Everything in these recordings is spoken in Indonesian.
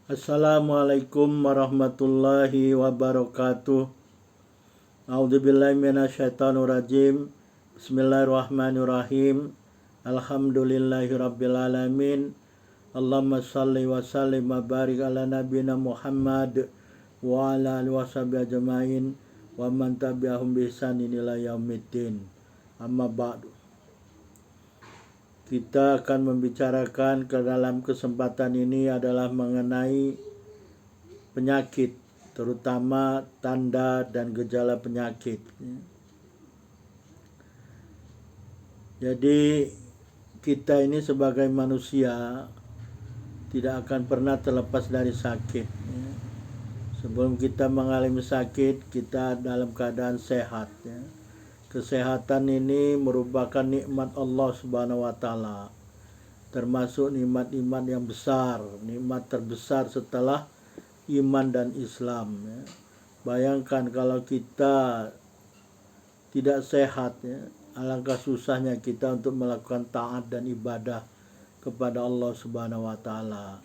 Assalamualaikum warahmatullahi wabarakatuh. A'udzubillahi minasyaitonirrajim. Bismillahirrahmanirrahim. Alhamdulillahirabbil alamin. Allahumma shalli wa sallim wa barik ala nabiyina Muhammad wa ala alihi washabihi ajmain wa man tabi'ahum bi ihsanin ila yaumiddin. Amma ba'du. Kita akan membicarakan ke dalam kesempatan ini adalah mengenai penyakit, terutama tanda dan gejala penyakit. Jadi kita ini sebagai manusia tidak akan pernah terlepas dari sakit. Sebelum kita mengalami sakit, kita dalam keadaan sehat. Kesehatan ini merupakan nikmat Allah Subhanahu wa taala. Termasuk nikmat-nikmat yang besar, nikmat terbesar setelah iman dan Islam. Bayangkan kalau kita tidak sehat, alangkah susahnya kita untuk melakukan taat dan ibadah kepada Allah Subhanahu wa taala.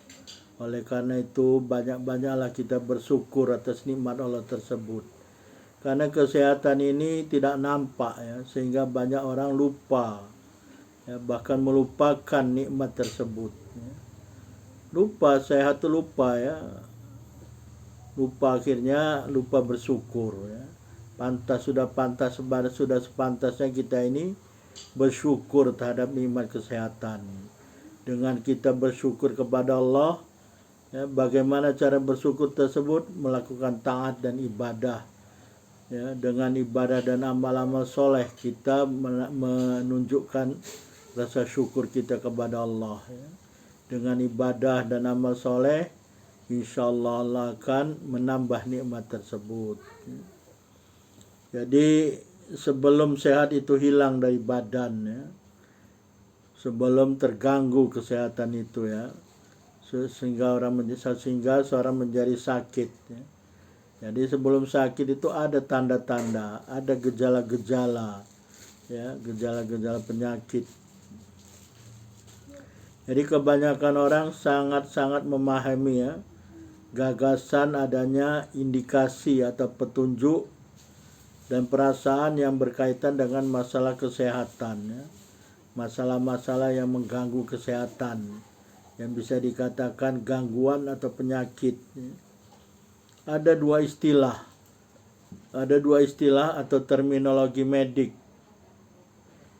Oleh karena itu banyak-banyaklah kita bersyukur atas nikmat Allah tersebut. Karena kesehatan ini tidak nampak, sehingga banyak orang lupa, bahkan melupakan nikmat tersebut. Lupa, sehat itu lupa, lupa, akhirnya lupa bersyukur. Sudah sepantasnya kita ini bersyukur terhadap nikmat kesehatan. Dengan kita bersyukur kepada Allah, bagaimana cara bersyukur tersebut? Melakukan taat dan ibadah. Dengan ibadah dan amal-amal soleh kita menunjukkan rasa syukur kita kepada Allah. Dengan ibadah dan amal soleh, insya Allah akan menambah nikmat tersebut. Jadi sebelum sehat itu hilang dari badan, sebelum terganggu kesehatan itu, sehingga seorang menjadi sakit. Jadi sebelum sakit itu ada tanda-tanda, ada gejala-gejala, gejala-gejala penyakit. Jadi kebanyakan orang sangat-sangat memahami gagasan adanya indikasi atau petunjuk dan perasaan yang berkaitan dengan masalah kesehatan, masalah-masalah yang mengganggu kesehatan, yang bisa dikatakan gangguan atau penyakit. Ada dua istilah atau terminologi medik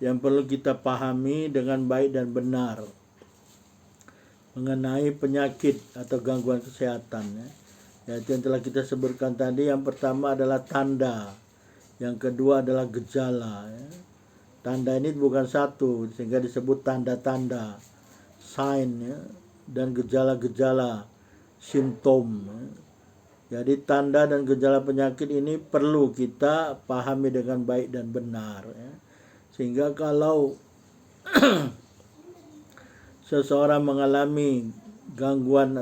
yang perlu kita pahami dengan baik dan benar mengenai penyakit atau gangguan kesehatan. Yaitu yang telah kita sebutkan tadi. Yang pertama adalah tanda, yang kedua adalah gejala. Tanda ini bukan satu, sehingga disebut tanda-tanda, sign, dan gejala-gejala, simptom. Jadi tanda dan gejala penyakit ini perlu kita pahami dengan baik dan benar. Sehingga kalau seseorang mengalami gangguan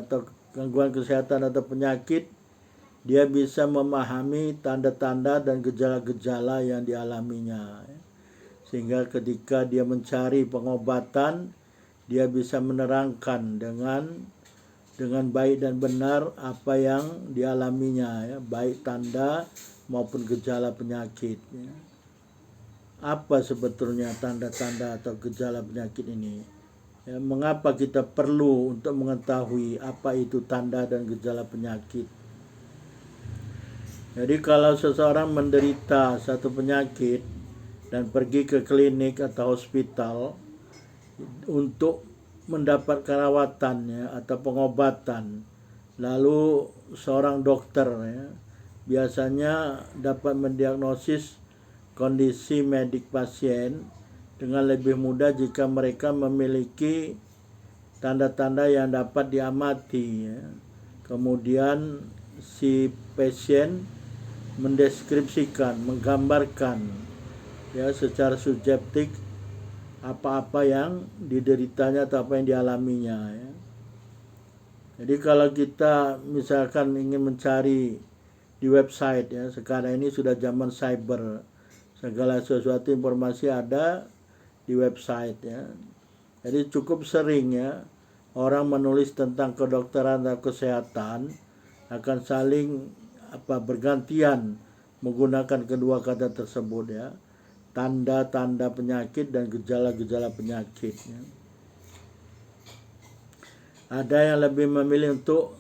kesehatan atau penyakit, dia bisa memahami tanda-tanda dan gejala-gejala yang dialaminya. Sehingga ketika dia mencari pengobatan, dia bisa menerangkan dengan baik dan benar apa yang dialaminya, baik tanda maupun gejala penyakit. Apa sebetulnya tanda-tanda atau gejala penyakit ini? Mengapa kita perlu untuk mengetahui apa itu tanda dan gejala penyakit? Jadi kalau seseorang menderita satu penyakit dan pergi ke klinik atau hospital untuk mendapat perawatan atau pengobatan, lalu seorang dokter biasanya dapat mendiagnosis kondisi medik pasien dengan lebih mudah jika mereka memiliki tanda-tanda yang dapat diamati. Kemudian si pasien mendeskripsikan, menggambarkan secara subjektif apa-apa yang dideritanya atau apa yang dialaminya. Jadi kalau kita misalkan ingin mencari di website, sekarang ini sudah zaman cyber, segala sesuatu informasi ada di website. Jadi cukup sering orang menulis tentang kedokteran dan kesehatan akan saling bergantian menggunakan kedua kata tersebut ya. Tanda-tanda penyakit dan gejala-gejala penyakit ya. Ada yang lebih memilih untuk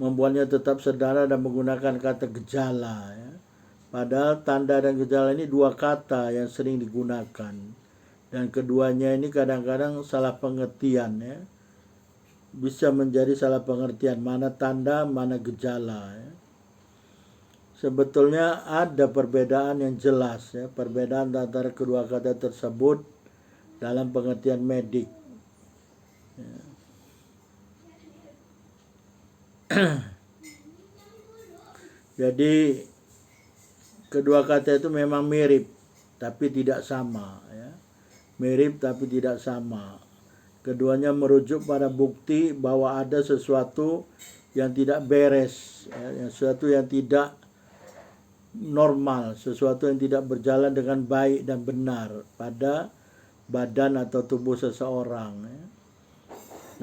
membuatnya tetap sederhana dan menggunakan kata gejala ya. Padahal tanda dan gejala ini dua kata yang sering digunakan. Dan keduanya ini kadang-kadang salah pengertian ya. Bisa menjadi salah pengertian mana tanda, mana gejala ya. Sebetulnya ada perbedaan yang jelas ya, perbedaan antara kedua kata tersebut dalam pengertian medik. Ya. Jadi kedua kata itu memang mirip tapi tidak sama ya. Mirip tapi tidak sama. Keduanya merujuk pada bukti bahwa ada sesuatu yang tidak beres ya, sesuatu yang tidak normal, sesuatu yang tidak berjalan dengan baik dan benar pada badan atau tubuh seseorang ya.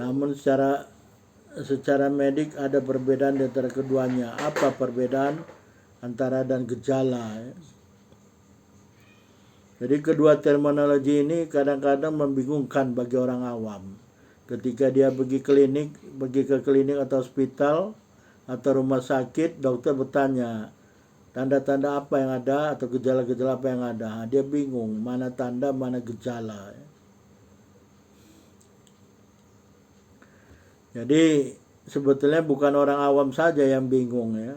Namun secara medik ada perbedaan di antara keduanya. Apa perbedaan antara dan gejala ya? Jadi kedua terminologi ini kadang-kadang membingungkan bagi orang awam. Ketika dia pergi ke klinik atau hospital atau rumah sakit, dokter bertanya, tanda-tanda apa yang ada atau gejala-gejala apa yang ada. Dia bingung mana tanda, mana gejala. Jadi sebetulnya bukan orang awam saja yang bingung ya.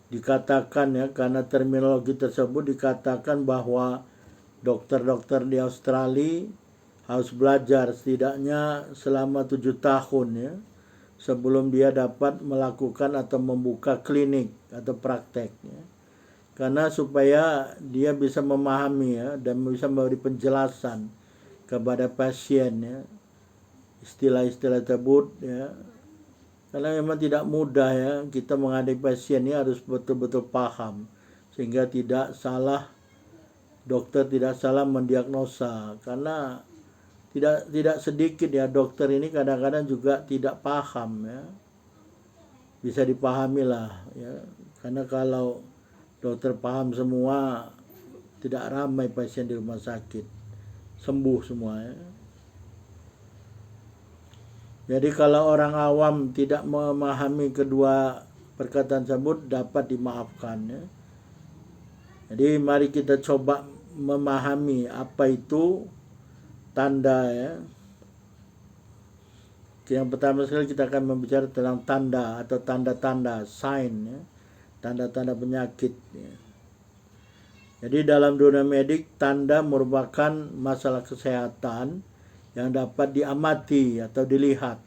Dikatakan ya, karena terminologi tersebut dikatakan bahwa dokter-dokter di Australia harus belajar setidaknya selama 7 tahun ya, sebelum dia dapat melakukan atau membuka klinik atau praktek ya. Karena supaya dia bisa memahami ya, dan bisa memberi penjelasan kepada pasien ya, istilah-istilah tersebut ya. Karena memang tidak mudah ya, kita menghadapi pasien ini harus betul-betul paham sehingga tidak salah, dokter tidak salah mendiagnosa. Karena tidak sedikit ya dokter ini kadang-kadang juga tidak paham ya. Bisa dipahami lah ya. Karena kalau dokter paham semua, tidak ramai pasien di rumah sakit, sembuh semua ya. Jadi kalau orang awam tidak memahami kedua perkataan tersebut dapat dimaafkan ya. Jadi mari kita coba memahami apa itu tanda ya. Yang pertama sekali kita akan membicara tentang tanda atau tanda-tanda, sign ya. Tanda-tanda penyakit ya. Jadi dalam dunia medik, tanda merupakan masalah kesehatan yang dapat diamati atau dilihat.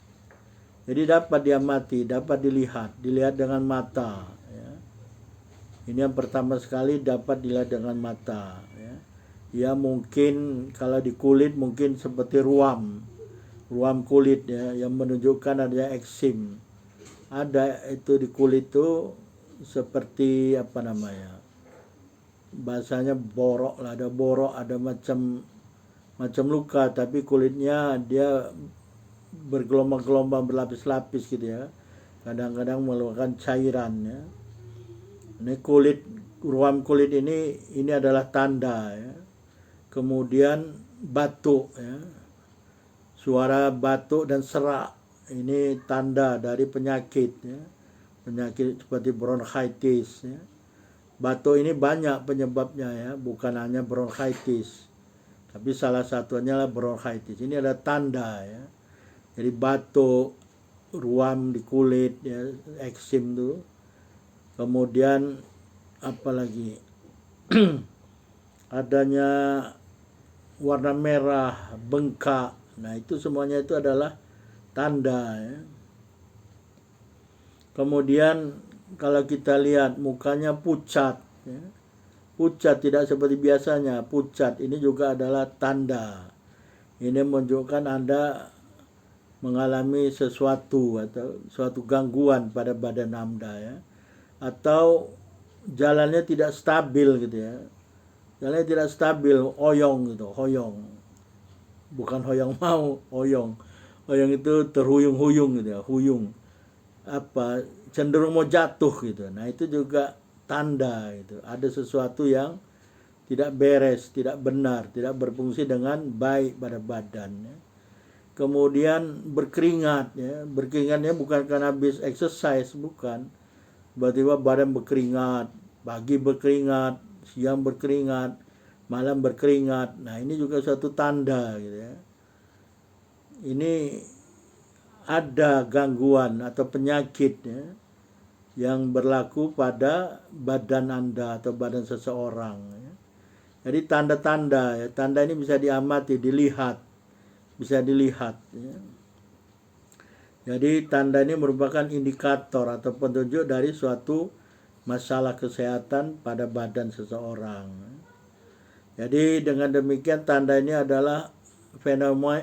Jadi dapat diamati, dapat dilihat dengan mata ya. Ini yang pertama sekali, dapat dilihat dengan mata ya. Ya mungkin kalau di kulit mungkin seperti ruam kulit ya, yang menunjukkan adanya eksim. Ada itu di kulit itu seperti apa namanya, bahasanya borok lah, ada borok, ada macam luka, tapi kulitnya dia bergelombang-gelombang, berlapis-lapis gitu ya. Kadang-kadang mengeluarkan cairan ya. Ini ruam kulit ini adalah tanda ya. Kemudian batuk ya. Suara batuk dan serak, ini tanda dari penyakit ya. Penyakit seperti bronkitis ya. Batuk ini banyak penyebabnya ya, bukan hanya bronkitis. Tapi salah satunya adalah bronkitis. Ini ada tanda ya. Jadi batuk, ruam di kulit ya, eksim tuh. Kemudian apalagi adanya warna merah, bengkak. Nah, itu semuanya itu adalah tanda ya. Kemudian kalau kita lihat mukanya pucat ya. Pucat tidak seperti biasanya, pucat ini juga adalah tanda. Ini menunjukkan Anda mengalami sesuatu atau suatu gangguan pada badan Anda ya. Atau jalannya tidak stabil gitu ya. Jalannya tidak stabil, oyong gitu, hoyong. Bukan hoyong mau, oyong. Yang itu terhuyung-huyung gitu ya, huyung. Cenderung mau jatuh gitu. Nah, itu juga tanda gitu. Ada sesuatu yang tidak beres, tidak benar, tidak berfungsi dengan baik pada badan ya. Kemudian berkeringat ya. Berkeringatnya bukan karena habis exercise, bukan. Tiba-tiba badan berkeringat, pagi berkeringat, siang berkeringat, malam berkeringat. Nah, ini juga suatu tanda gitu ya. Ini ada gangguan atau penyakit ya, yang berlaku pada badan Anda atau badan seseorang ya. Jadi tanda-tanda ya, tanda ini bisa diamati, dilihat, bisa dilihat ya. Jadi tanda ini merupakan indikator atau petunjuk dari suatu masalah kesehatan pada badan seseorang. Jadi dengan demikian tanda ini adalah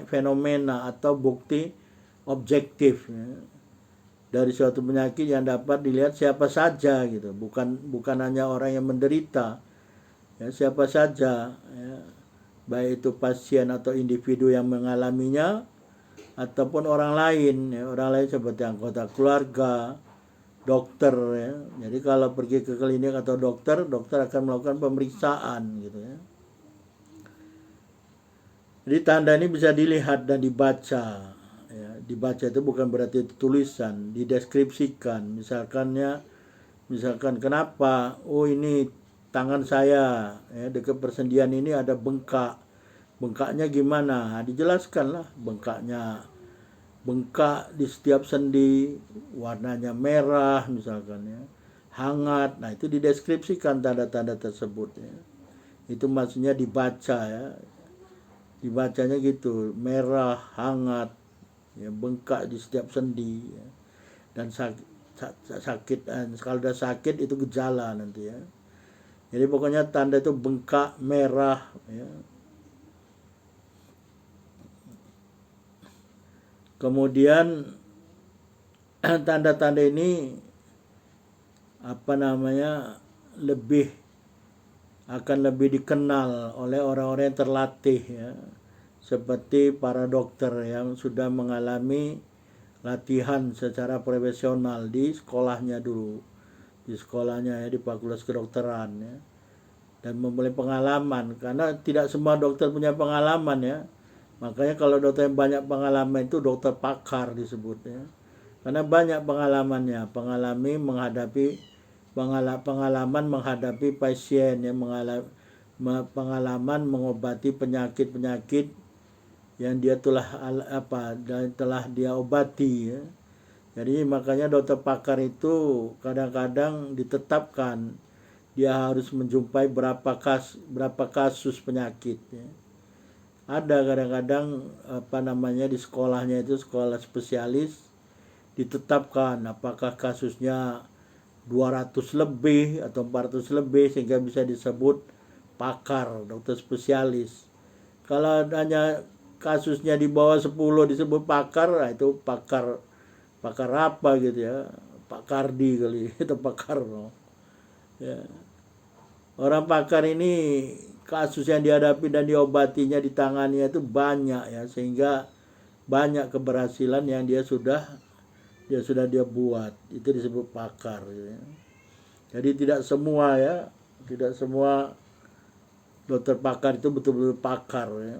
fenomena atau bukti objektif ya, dari suatu penyakit yang dapat dilihat siapa saja gitu, bukan hanya orang yang menderita ya, siapa saja ya, baik itu pasien atau individu yang mengalaminya ataupun orang lain ya, orang lain seperti anggota keluarga, dokter ya. Jadi kalau pergi ke klinik atau dokter akan melakukan pemeriksaan gitu ya. Jadi tanda ini bisa dilihat dan dibaca ya. Dibaca itu bukan berarti tulisan, dideskripsikan. Misalkan kenapa? Oh, ini tangan saya ya, dekat persendian ini ada bengkak. Bengkaknya gimana? Nah, dijelaskanlah bengkaknya. Bengkak di setiap sendi, warnanya merah misalkan ya, hangat. Nah, itu dideskripsikan tanda-tanda tersebut ya. Itu maksudnya dibaca ya. Dibacanya gitu, merah, hangat, ya, bengkak di setiap sendi ya. Dan sakit, kalau udah sakit itu gejala nanti ya. Jadi pokoknya tanda itu bengkak, merah ya. Kemudian tanda-tanda ini akan lebih dikenal oleh orang-orang yang terlatih ya, seperti para dokter yang sudah mengalami latihan secara profesional di sekolahnya dulu, di sekolahnya ya, di Fakultas Kedokteran ya, dan memulai pengalaman, karena tidak semua dokter punya pengalaman ya. Makanya kalau dokter yang banyak pengalaman itu dokter pakar disebutnya, karena banyak pengalamannya, pengalaman menghadapi pasien yang pengalaman mengobati penyakit-penyakit yang dia telah dia obati ya. Jadi makanya dokter pakar itu kadang-kadang ditetapkan dia harus menjumpai berapa kasus penyakit ya. Ada kadang-kadang di sekolahnya itu sekolah spesialis ditetapkan apakah kasusnya 200 lebih atau 400 lebih sehingga bisa disebut pakar, dokter spesialis. Kalau hanya kasusnya di bawah 10 disebut pakar, nah itu pakar apa gitu ya, Pak Kardi kali itu pakar no. Ya. Orang pakar ini kasus yang dihadapi dan diobatinya, ditanganinya itu banyak ya, sehingga banyak keberhasilan yang dia sudah buat, itu disebut pakar ya. Jadi tidak semua dokter pakar itu betul-betul pakar ya,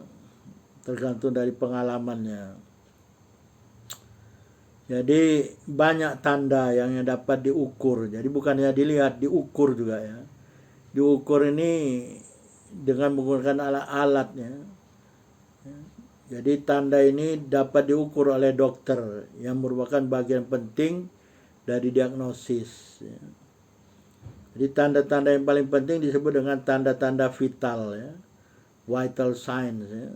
tergantung dari pengalamannya. Jadi banyak tanda yang dapat diukur, jadi bukannya dilihat, diukur juga ya. Diukur ini dengan menggunakan alat-alatnya. Jadi tanda ini dapat diukur oleh dokter yang merupakan bagian penting dari diagnosis. Jadi tanda-tanda yang paling penting disebut dengan tanda-tanda vital ya, vital signs ya.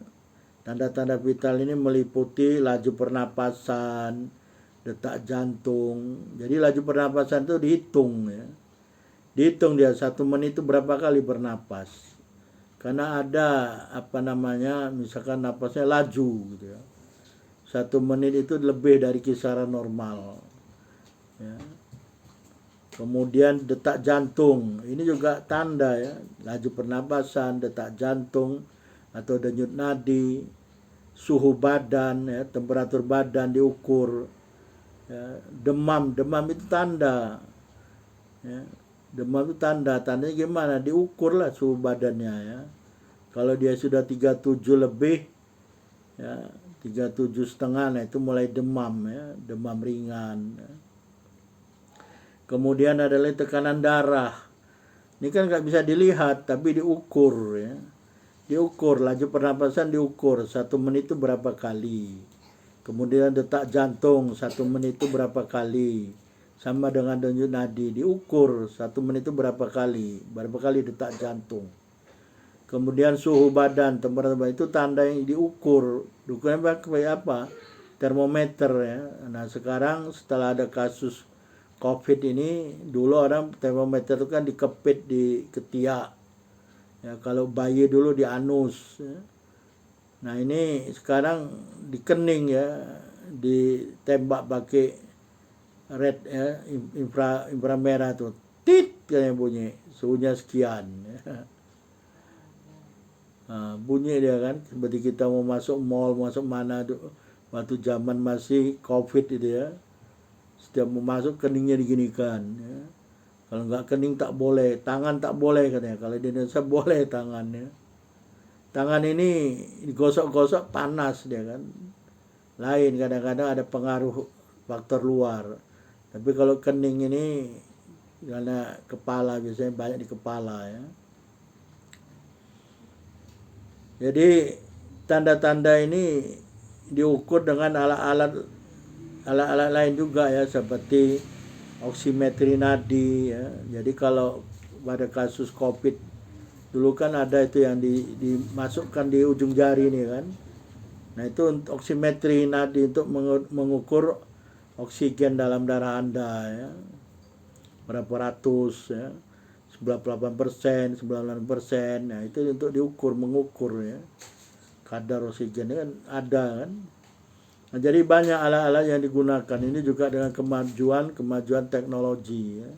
Tanda-tanda vital ini meliputi laju pernapasan, detak jantung. Jadi laju pernapasan itu dihitung ya. Dihitung dia 1 menit itu berapa kali bernapas. Karena ada misalkan napasnya laju gitu ya. 1 menit itu lebih dari kisaran normal ya. Kemudian detak jantung, ini juga tanda ya, laju pernapasan, detak jantung atau denyut nadi, suhu badan, ya, temperatur badan diukur, ya, demam itu tanda, ya. Demam itu tandanya gimana? Diukur lah suhu badannya, ya. Kalau dia sudah 37 lebih, ya, 37,5, nah itu mulai demam, ya, demam ringan, ya. Kemudian adalah tekanan darah. Ini kan nggak bisa dilihat, tapi diukur, ya. Diukur, laju pernapasan diukur, 1 menit itu berapa kali. Kemudian detak jantung 1 menit itu berapa kali. Sama dengan denyut nadi, diukur 1 menit itu berapa kali detak jantung. Kemudian suhu badan, temperatur badan itu tanda yang diukur. Dukungannya pakai apa? Termometer, ya. Nah sekarang setelah ada kasus COVID ini, dulu orang termometer itu kan dikepit di ketiak. Ya, kalau bayi dulu di anus, ya. Nah ini sekarang di kening, ya, ditembak pakai red, ya, inframerah tuh, tit kayak bunyi, suhunya sekian, ya. Nah, bunyi dia kan seperti kita mau masuk mall, masuk mana tuh waktu zaman masih COVID itu, ya, setiap mau masuk keningnya diginikan, ya. Kalau nggak kening tak boleh, tangan tak boleh katanya. Kalau di Indonesia boleh tangannya. Tangan ini digosok-gosok panas dia kan. Lain, kadang-kadang ada pengaruh faktor luar. Tapi kalau kening ini karena kepala, biasanya banyak di kepala, ya. Jadi tanda-tanda ini diukur dengan alat-alat lain juga, ya, seperti oksimetri nadi, ya. Jadi kalau pada kasus COVID dulu kan ada itu yang dimasukkan di ujung jari ini kan. Nah itu untuk oksimetri nadi untuk mengukur oksigen dalam darah Anda, ya, berapa ratus, ya, 98%, 98%, nah itu untuk mengukur, ya, kadar oksigen kan ada kan. Nah, jadi banyak alat-alat yang digunakan ini juga dengan kemajuan teknologi, ya.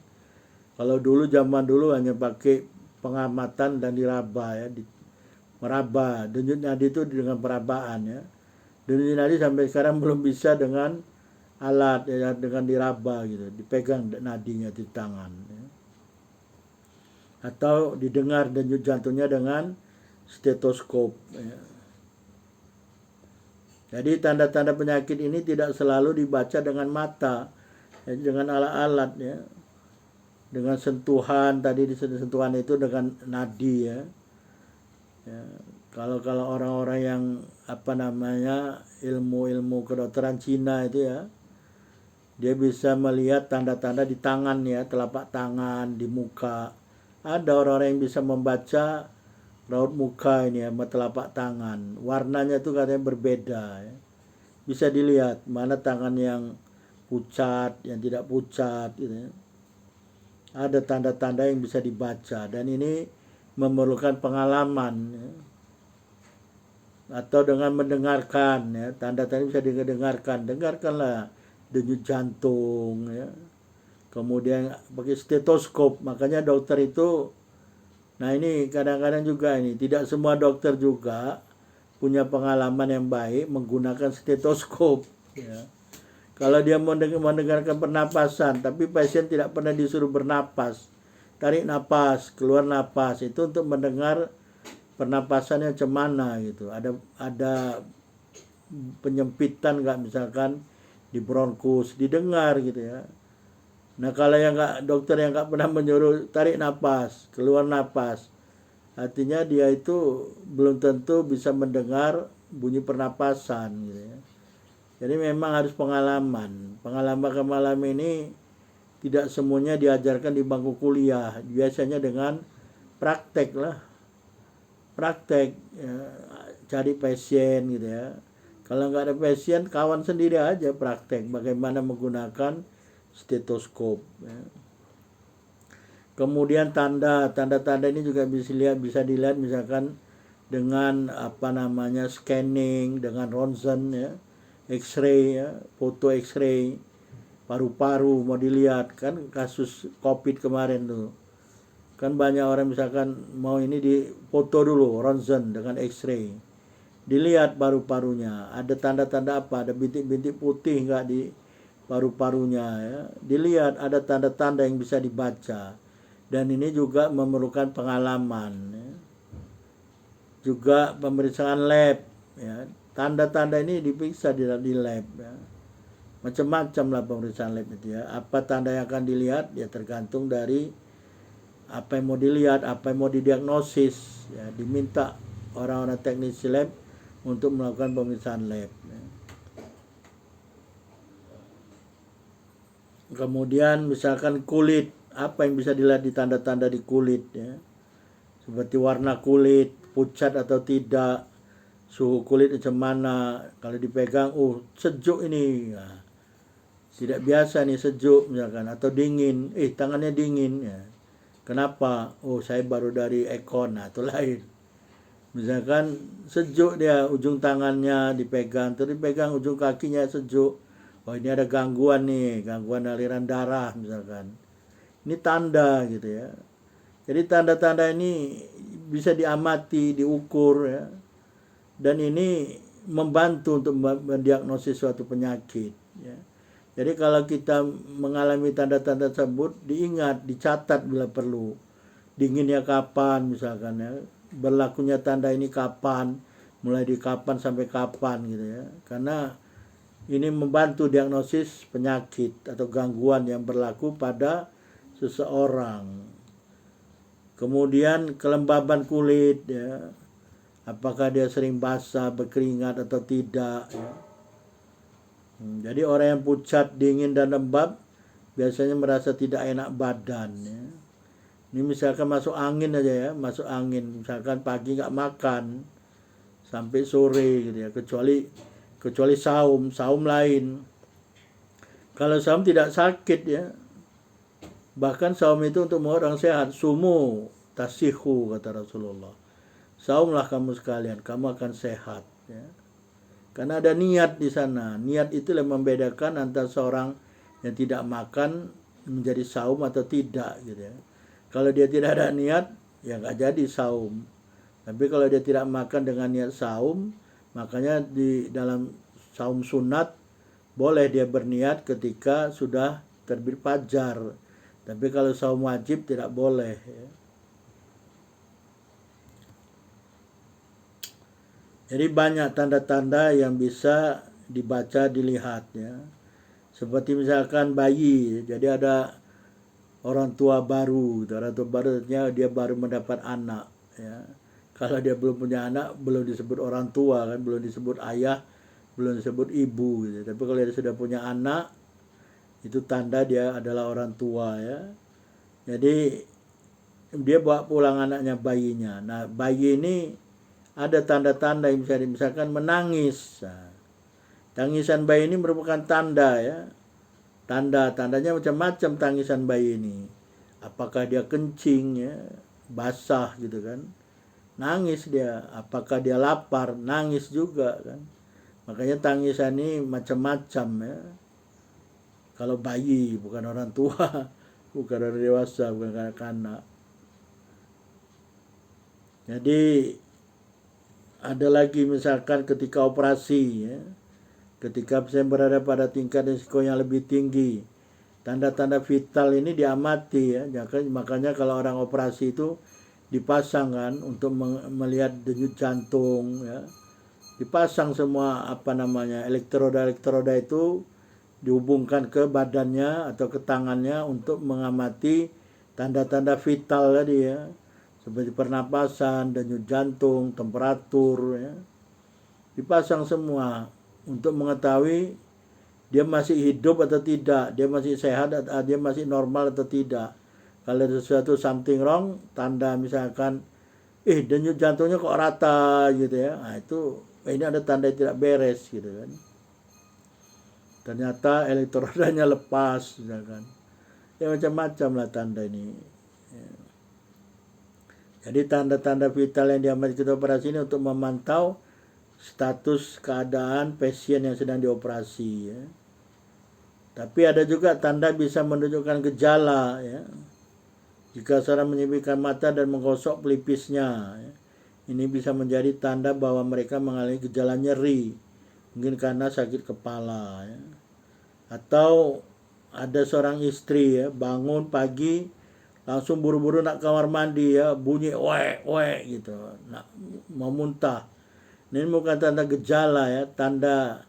Kalau zaman dulu hanya pakai pengamatan dan diraba, ya, meraba, denyut nadi itu dengan perabaan, ya. Denyut nadi sampai sekarang belum bisa dengan alat, ya, dengan diraba gitu, dipegang nadinya di tangan, ya. Atau didengar denyut jantungnya dengan stetoskop, ya. Jadi tanda-tanda penyakit ini tidak selalu dibaca dengan mata, ya, dengan alat-alat, ya, dengan sentuhan tadi, di sentuhan itu dengan nadi, ya. Ya, kalau orang-orang yang ilmu kedokteran Cina itu, ya, dia bisa melihat tanda-tanda di tangan, ya, telapak tangan, di muka. Ada orang-orang yang bisa membaca raut muka ini, ya, telapak tangan. Warnanya itu katanya berbeda, ya. Bisa dilihat mana tangan yang pucat, yang tidak pucat, gitu, ya. Ada tanda-tanda yang bisa dibaca dan ini memerlukan pengalaman, ya. Atau dengan mendengarkan, ya, tanda-tanda bisa didengarkan. Dengarkanlah denyut jantung, ya. Kemudian pakai stetoskop. Makanya dokter itu, nah ini kadang-kadang juga ini tidak semua dokter juga punya pengalaman yang baik menggunakan stetoskop, ya. Kalau dia mendengarkan pernapasan, tapi pasien tidak pernah disuruh bernapas, tarik napas, keluar napas, itu untuk mendengar pernapasannya cemana gitu. Ada penyempitan nggak, misalkan di bronkus, didengar gitu, ya. Nah kalau dokter yang nggak pernah menyuruh tarik napas, keluar napas, artinya dia itu belum tentu bisa mendengar bunyi pernapasan, gitu, ya. Jadi memang harus pengalaman. Pengalaman ini tidak semuanya diajarkan di bangku kuliah, biasanya dengan praktek lah. Praktek, ya, cari pasien gitu, ya. Kalau nggak ada pasien, kawan sendiri aja praktek bagaimana menggunakan stetoskop, ya. Kemudian tanda-tanda ini juga bisa dilihat misalkan dengan scanning, dengan ronsen, ya, X-ray, ya, foto X-ray paru-paru mau dilihat kan. Kasus COVID kemarin tuh kan banyak orang misalkan mau ini di foto dulu ronsen dengan X-ray, dilihat paru-parunya, ada tanda-tanda apa, ada bintik-bintik putih enggak di paru-parunya ya. Dilihat ada tanda-tanda yang bisa dibaca. Dan ini juga memerlukan pengalaman ya. Juga pemeriksaan lab ya. Tanda-tanda ini diperiksa di lab ya. Macam-macam lah pemeriksaan lab itu ya. Apa tanda yang akan dilihat ya tergantung dari apa yang mau dilihat, apa yang mau didiagnosis ya. Diminta orang-orang teknisi lab untuk melakukan pemeriksaan lab ya. Kemudian misalkan kulit, apa yang bisa dilihat di tanda-tanda di kulit ya. Seperti warna kulit, pucat atau tidak, suhu kulit macam mana, kalau dipegang, sejuk ini. Nah, tidak biasa nih sejuk misalkan, atau dingin, tangannya dingin ya. Kenapa? Saya baru dari ekon, nah itu lain. Misalkan sejuk dia, ujung tangannya dipegang, terus dipegang ujung kakinya sejuk. Ini ada gangguan nih, gangguan aliran darah misalkan. Ini tanda gitu ya. Jadi tanda-tanda ini bisa diamati, diukur ya. Dan ini membantu untuk mendiagnosis suatu penyakit ya. Jadi kalau kita mengalami tanda-tanda tersebut, diingat, dicatat bila perlu. Dinginnya kapan misalkan ya. Berlakunya tanda ini kapan, mulai di kapan sampai kapan gitu ya. Karena ini membantu diagnosis penyakit atau gangguan yang berlaku pada seseorang. Kemudian kelembaban kulit ya. Apakah dia sering basah, berkeringat atau tidak ya. Jadi orang yang pucat, dingin dan lembab biasanya merasa tidak enak badan ya. Ini misalkan masuk angin aja ya, masuk angin. Misalkan pagi nggak makan sampai sore gitu ya, kecuali saum lain. Kalau saum tidak sakit ya, bahkan saum itu untuk orang sehat. Sumu tasihu kata Rasulullah. Saumlah kamu sekalian, kamu akan sehat ya. Karena ada niat di sana. Niat itu yang membedakan antara seorang yang tidak makan menjadi saum atau tidak gitu ya. Kalau dia tidak ada niat, ya nggak jadi saum. Tapi kalau dia tidak makan dengan niat saum, makanya di dalam saum sunat boleh dia berniat ketika sudah terbit fajar. Tapi kalau saum wajib tidak boleh ya. Jadi banyak tanda-tanda yang bisa dibaca, dilihat ya. Seperti misalkan bayi, jadi ada orang tua baru artinya dia baru mendapat anak ya. Kalau dia belum punya anak, belum disebut orang tua kan, belum disebut ayah, belum disebut ibu gitu. Tapi kalau dia sudah punya anak, itu tanda dia adalah orang tua ya. Jadi dia bawa pulang anaknya, bayinya. Nah, bayi ini ada tanda-tanda yang bisa misalkan menangis. Nah, tangisan bayi ini merupakan tanda ya. Tandanya macam-macam tangisan bayi ini. Apakah dia kencing ya, basah gitu kan. Nangis dia. Apakah dia lapar, nangis juga kan. Makanya tangisan ini macam-macam ya. Kalau bayi, bukan orang tua, bukan orang dewasa, bukan kanak-kanak. Jadi ada lagi misalkan ketika operasi ya. Ketika pasien berada pada tingkat risiko yang lebih tinggi, tanda-tanda vital ini diamati ya. Makanya kalau orang operasi itu dipasang kan untuk melihat denyut jantung ya. Dipasang semua elektroda itu dihubungkan ke badannya atau ke tangannya untuk mengamati tanda-tanda vital tadi ya. Seperti pernapasan, denyut jantung, temperatur ya. Dipasang semua untuk mengetahui dia masih hidup atau tidak, dia masih sehat atau dia masih normal atau tidak. Kalau ada sesuatu something wrong, tanda misalkan denyut jantungnya kok rata gitu ya. Nah, itu ini ada tanda yang tidak beres gitu kan. Ternyata elektrodanya lepas misalkan. Ya macam-macam lah tanda ini. Ya. Jadi tanda-tanda vital yang diamati kita operasi ini untuk memantau status keadaan pasien yang sedang dioperasi ya. Tapi ada juga tanda bisa menunjukkan gejala ya. Jika seorang menyipitkan mata dan menggosok pelipisnya ya. Ini bisa menjadi tanda bahwa mereka mengalami gejala nyeri, mungkin karena sakit kepala ya. Atau ada seorang istri ya, bangun pagi langsung buru-buru nak kamar mandi ya, bunyi wek wek gitu, nak mau muntah. Ini bukan tanda gejala ya, tanda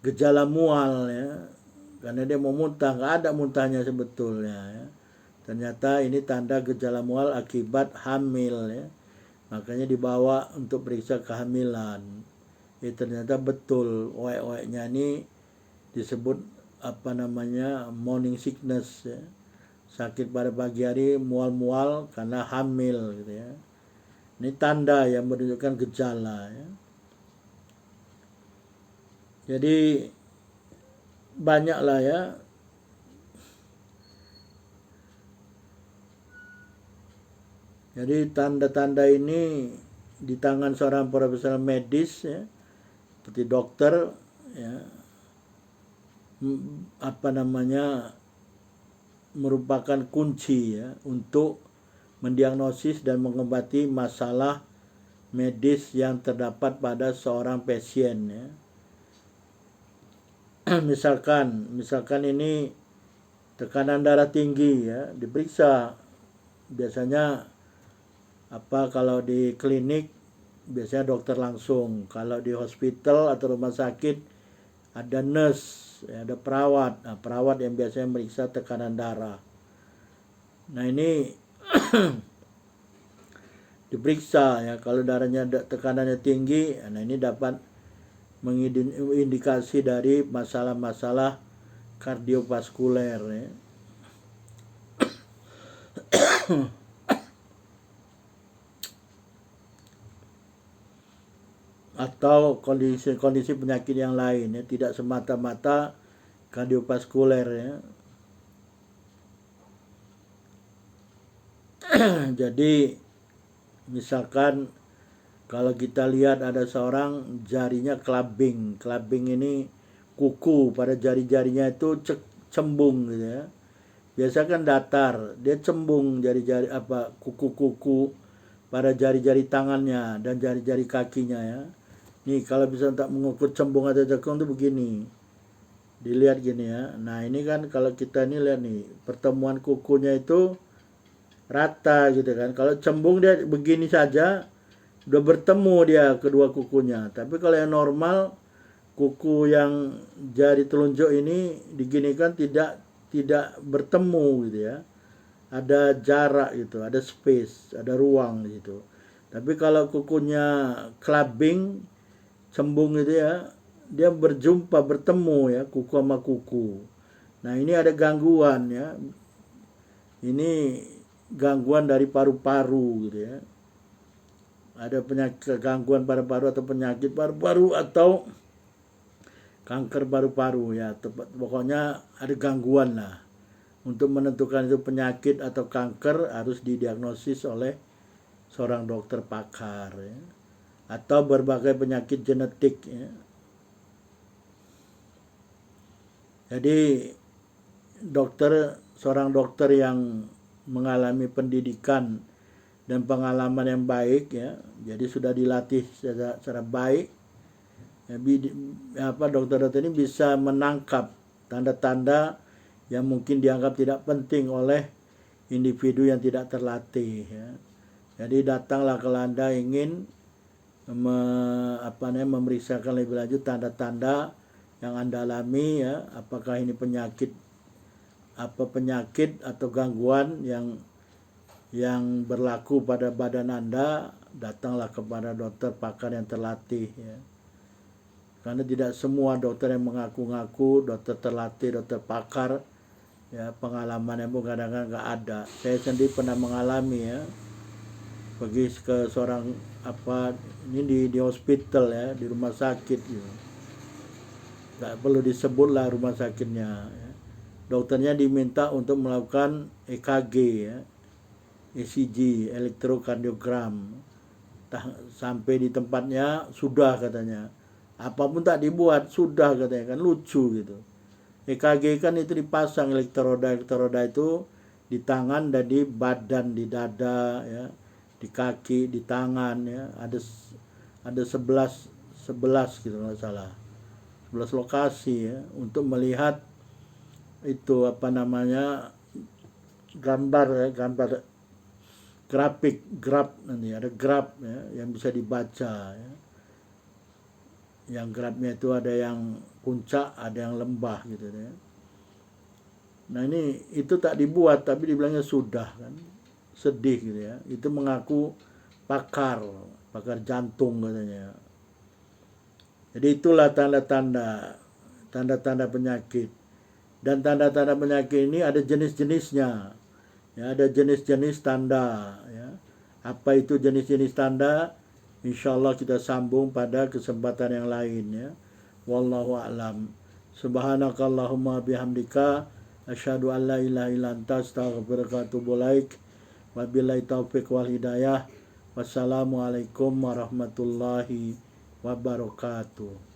gejala mual ya, karena dia mau muntah, nggak ada muntahnya sebetulnya ya. Ternyata ini tanda gejala mual akibat hamil ya, makanya dibawa untuk periksa kehamilan. Ternyata betul wek-weknya ini disebut apa namanya morning sickness ya, sakit pada pagi hari, mual-mual karena hamil gitu ya. Ini tanda yang menunjukkan gejala ya. Jadi banyaklah ya. Jadi tanda-tanda ini di tangan seorang profesional medis ya, seperti dokter ya, apa namanya, merupakan kunci ya untuk mendiagnosis dan mengobati masalah medis yang terdapat pada seorang pasien ya. misalkan ini tekanan darah tinggi ya, diperiksa. Biasanya kalau di klinik biasanya dokter langsung, kalau di hospital atau rumah sakit ada nurse ya, ada perawat. Nah, perawat yang biasanya meriksa tekanan darah. Nah ini diperiksa ya, kalau darahnya tekanannya tinggi, nah ini dapat mengindikasi dari masalah-masalah kardiovaskuler ya. Atau kondisi penyakit yang lain ya, tidak semata-mata kardiovaskuler ya. Jadi misalkan kalau kita lihat ada seorang jarinya clubbing ini kuku pada jari-jarinya itu cembung gitu ya. Biasa kan datar, dia cembung jari-jari kuku-kuku pada jari-jari tangannya dan jari-jari kakinya ya. Nih kalau bisa untuk mengukur cembung atau cekung itu begini, dilihat gini ya. Nah ini kan kalau kita ini lihat nih, pertemuan kukunya itu rata gitu kan. Kalau cembung dia begini saja, udah bertemu dia kedua kukunya. Tapi kalau yang normal, kuku yang jari telunjuk ini diginikan tidak bertemu gitu ya. Ada jarak gitu, ada space, ada ruang gitu. Tapi kalau kukunya clubbing, cembung gitu ya, dia bertemu ya, kuku sama kuku. Nah ini ada gangguan ya, ini gangguan dari paru-paru gitu ya. Ada penyakit, gangguan paru-paru atau penyakit paru-paru atau kanker paru-paru ya, pokoknya ada gangguan lah. Untuk menentukan itu penyakit atau kanker harus didiagnosis oleh seorang dokter pakar ya. Atau berbagai penyakit genetik ya. Jadi seorang dokter yang mengalami pendidikan dan pengalaman yang baik ya, jadi sudah dilatih secara baik ya, dokter-dokter ini bisa menangkap tanda-tanda yang mungkin dianggap tidak penting oleh individu yang tidak terlatih ya. Jadi datanglah kalau Anda ingin memeriksakan lebih lanjut tanda-tanda yang Anda alami ya, apakah ini penyakit atau gangguan yang berlaku pada badan Anda, datanglah kepada dokter pakar yang terlatih ya. Karena tidak semua dokter yang mengaku-ngaku dokter terlatih, dokter pakar ya, pengalaman yang kadang-kadang nggak ada. Saya sendiri pernah mengalami ya, pergi ke seorang ini di hospital ya, di rumah sakit gitu. Nggak perlu disebut lah rumah sakitnya ya. Dokternya diminta untuk melakukan EKG ya, ECG, elektrokardiogram. Sampai di tempatnya sudah katanya, apapun tak dibuat sudah katanya, kan lucu gitu. EKG kan itu dipasang elektroda itu di tangan dan di badan, di dada ya, di kaki, di tangan ya. Ada 11 gitu nggak salah. 11 lokasi ya untuk melihat itu apa namanya gambar ya, gambar grafik, graf nanti ada graf ya, yang bisa dibaca ya. Yang grafnya itu ada yang puncak, ada yang lembah gitu ya. Nah ini itu tak dibuat tapi dibilangnya sudah kan, sedih gitu ya. Itu mengaku pakar jantung katanya. Jadi itulah tanda-tanda penyakit. Dan tanda-tanda penyakit ini ada jenis-jenisnya. Ya, ada jenis-jenis tanda ya. Apa itu jenis-jenis tanda? Insyaallah kita sambung pada kesempatan yang lain ya. Wallahu a'lam. Subhanakallahumma bihamdika asyhadu an la ilaha illa anta astaghfiruka wa atubu ilaik. Wabillahi taufiq wal hidayah. Wassalamualaikum warahmatullahi wabarakatuh.